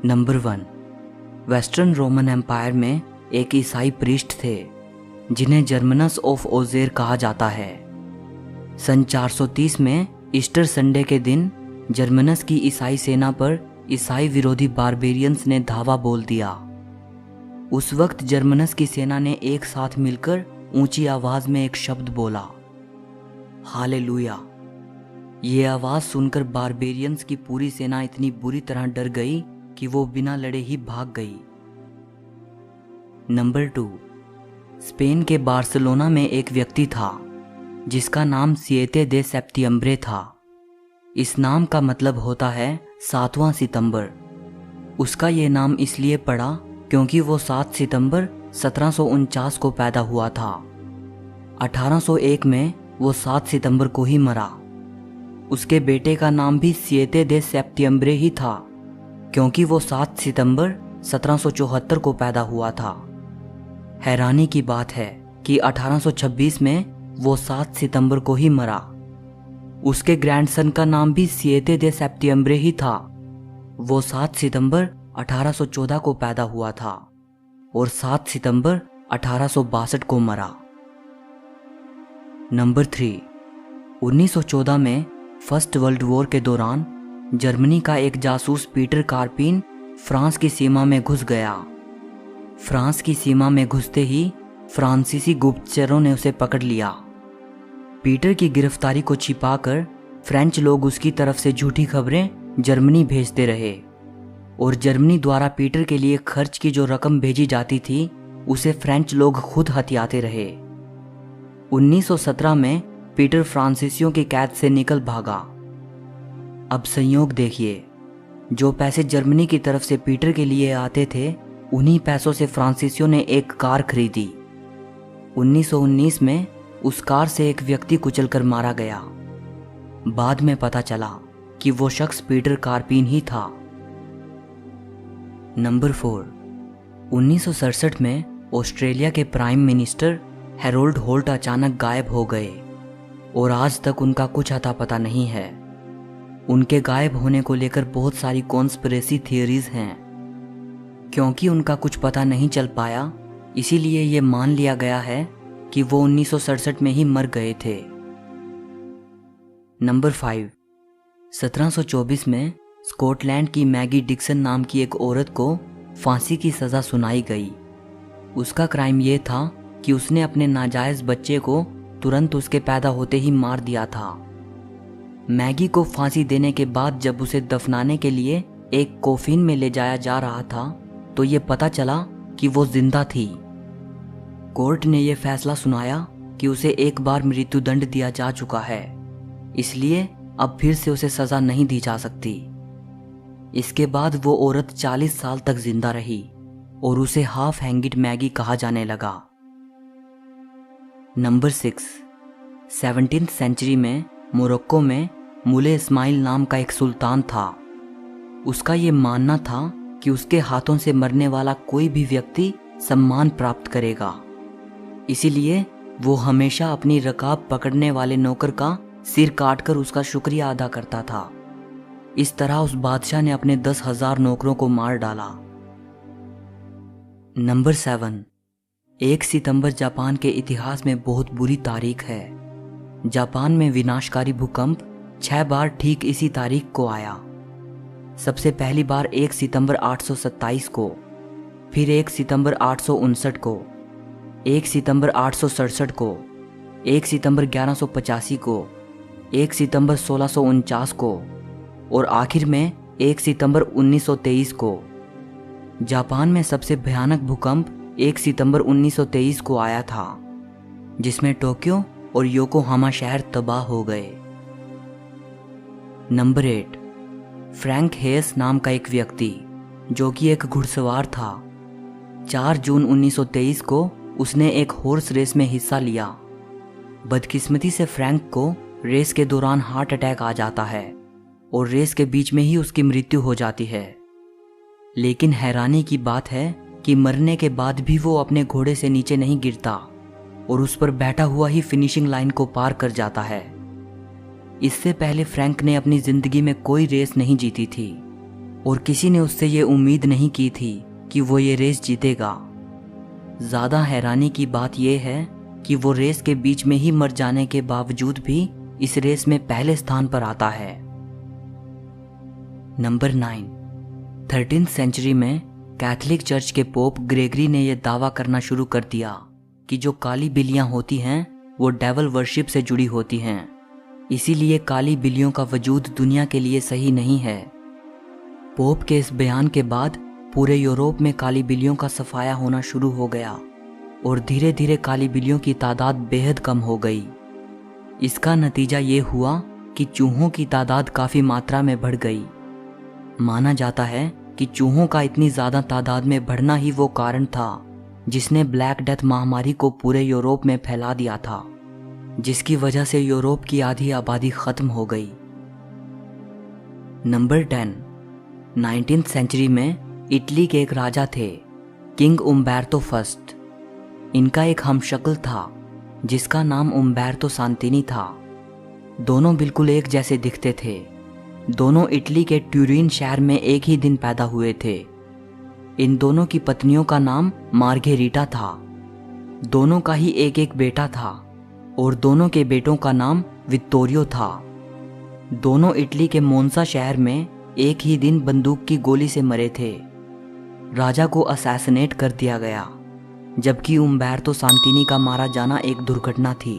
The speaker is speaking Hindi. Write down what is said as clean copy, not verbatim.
नंबर 1, वेस्टर्न रोमन एम्पायर में एक ईसाई प्रीस्ट थे जिन्हें जर्मनस ऑफ ओजेर कहा जाता है। सन 430 में ईस्टर संडे के दिन जर्मनस की ईसाई सेना पर ईसाई विरोधी बारबेरियंस ने धावा बोल दिया। उस वक्त जर्मनस की सेना ने एक साथ मिलकर ऊंची आवाज में एक शब्द बोला, हालेलुया। ये आवाज सुनकर बारबेरियंस की पूरी सेना इतनी बुरी तरह डर गई कि वो बिना लड़े ही भाग गई। नंबर 2, स्पेन के बार्सिलोना में एक व्यक्ति था जिसका नाम सिएते दे सेप्टियम्ब्रे था। इस नाम का मतलब होता है 7वां सितंबर। उसका ये नाम इसलिए पड़ा क्योंकि वो 7 सितंबर 1749 को पैदा हुआ था। 1801 में वो 7 सितंबर को ही मरा। उसके बेटे का नाम भी सिएते दे सेप्टियम्ब्रे ही था क्योंकि वो 7 सितंबर 1774 को पैदा हुआ था। हैरानी की बात है कि 1826 में वो 7 सितंबर को ही मरा। उसके ग्रैंडसन का नाम भी सिएते दे सेप्टियम्ब्रे ही था। वो 7 सितंबर 1814 को पैदा हुआ था और 7 सितंबर 1862 को मरा। नंबर 3, 1914 में फर्स्ट वर्ल्ड वॉर के दौरान जर्मनी का एक जासूस पीटर कार्पिन फ्रांस की सीमा में घुस गया। फ्रांस की सीमा में घुसते ही फ्रांसीसी गुप्तचरों ने उसे पकड़ लिया। पीटर की गिरफ्तारी को छिपाकर फ्रेंच लोग उसकी तरफ से झूठी खबरें जर्मनी भेजते रहे और जर्मनी द्वारा पीटर के लिए खर्च की जो रकम भेजी जाती थी उसे फ्रेंच लोग खुद हथियाते रहे। 1917 में पीटर फ्रांसीसियों की कैद से निकल भागा। अब संयोग देखिए, जो पैसे जर्मनी की तरफ से पीटर के लिए आते थे उन्हीं पैसों से फ्रांसीसियों ने एक कार खरीदी। 1919 में उस कार से एक व्यक्ति कुचलकर मारा गया। बाद में पता चला कि वो शख्स पीटर कार्पिन ही था। नंबर 4, 1967 में ऑस्ट्रेलिया के प्राइम मिनिस्टर हैरोल्ड होल्ट अचानक गायब हो गए और आज तक उनका कुछ अता पता नहीं है। उनके गायब होने को लेकर बहुत सारी कॉन्स्पिरेसी थियरीज हैं। क्योंकि उनका कुछ पता नहीं चल पाया इसीलिए ये मान लिया गया है कि वो 1967 में ही मर गए थे। नंबर 5, 1724 में स्कॉटलैंड की मैगी डिक्सन नाम की एक औरत को फांसी की सज़ा सुनाई गई। उसका क्राइम ये था कि उसने अपने नाजायज़ बच्चे को तुरंत उसके पैदा होते ही मार दिया था। मैगी को फांसी देने के बाद जब उसे दफनाने के लिए एक कोफिन में ले जाया जा रहा था तो ये पता चला कि वो जिंदा थी। कोर्ट ने यह फैसला सुनाया कि उसे एक बार मृत्युदंड दिया जा चुका है, इसलिए अब फिर से उसे सजा नहीं दी जा सकती। इसके बाद वो औरत 40 साल तक जिंदा रही और उसे हाफ हैंगिड मैगी कहा जाने लगा। नंबर 6, 17th सेंचुरी में मोरक्को में मुले इस्माइल नाम का एक सुल्तान था। उसका ये मानना था कि उसके हाथों से मरने वाला कोई भी व्यक्ति सम्मान प्राप्त करेगा, इसीलिए वो हमेशा अपनी रकाब पकड़ने वाले नौकर का सिर काटकर उसका शुक्रिया अदा करता था। इस तरह उस बादशाह ने अपने 10,000 नौकरों को मार डाला। नंबर 7, 1 सितंबर जापान के इतिहास में बहुत बुरी तारीख है। जापान में विनाशकारी भूकंप 6 बार ठीक इसी तारीख को आया। सबसे पहली बार 1 सितंबर 827 को, फिर 1 सितंबर 859 को, 1 सितंबर 867 को, 1 सितंबर 1185 को, 1 सितंबर 1649 को और आखिर में 1 सितंबर 1923 को। जापान में सबसे भयानक भूकंप 1 सितंबर 1923 को आया था, जिसमें टोक्यो और योकोहामा शहर तबाह हो गए। नंबर 8, फ्रैंक हेस नाम का एक व्यक्ति जो कि एक घुड़सवार था। 4 जून 1923 को उसने एक हॉर्स रेस में हिस्सा लिया। बदकिस्मती से फ्रैंक को रेस के दौरान हार्ट अटैक आ जाता है और रेस के बीच में ही उसकी मृत्यु हो जाती है। लेकिन हैरानी की बात है कि मरने के बाद भी वो अपने घोड़े से नीचे नहीं गिरता और उस पर बैठा हुआ ही फिनिशिंग लाइन को पार कर जाता है। इससे पहले फ्रैंक ने अपनी जिंदगी में कोई रेस नहीं जीती थी और किसी ने उससे ये उम्मीद नहीं की थी कि वो ये रेस जीतेगा। ज़्यादा हैरानी की बात यह है कि वो रेस के बीच में ही मर जाने के बावजूद भी इस रेस में पहले स्थान पर आता है। नंबर 9, 13th सेंचुरी में कैथोलिक चर्च के पोप ग्रेगरी ने यह दावा करना शुरू कर दिया कि जो काली बिल्लियां होती हैं वो डेवल वर्शिप से जुड़ी होती हैं, इसीलिए काली बिल्लियों का वजूद दुनिया के लिए सही नहीं है। पोप के इस बयान के बाद पूरे यूरोप में काली बिल्लियों का सफाया होना शुरू हो गया और धीरे धीरे काली बिल्लियों की तादाद बेहद कम हो गई। इसका नतीजा ये हुआ कि चूहों की तादाद काफ़ी मात्रा में बढ़ गई। माना जाता है कि चूहों का इतनी ज़्यादा तादाद में बढ़ना ही वो कारण था जिसने ब्लैक डेथ महामारी को पूरे यूरोप में फैला दिया था, जिसकी वजह से यूरोप की आधी आबादी ख़त्म हो गई। नंबर 10, 19th सेंचुरी में इटली के एक राजा थे, किंग उम्बेर्तो फर्स्ट। इनका एक हमशक्ल था जिसका नाम उम्बेर्तो सांतिनी था। दोनों बिल्कुल एक जैसे दिखते थे। दोनों इटली के ट्यूरिन शहर में एक ही दिन पैदा हुए थे। इन दोनों की पत्नियों का नाम मार्गेरिटा था। दोनों का ही एक एक बेटा था और दोनों के बेटों का नाम वित्तोरियो था। दोनों इटली के मोन्सा शहर में एक ही दिन बंदूक की गोली से मरे थे। राजा को असैसिनेट कर दिया गया, जबकि उम्बेर्तो सांतिनी का मारा जाना एक दुर्घटना थी।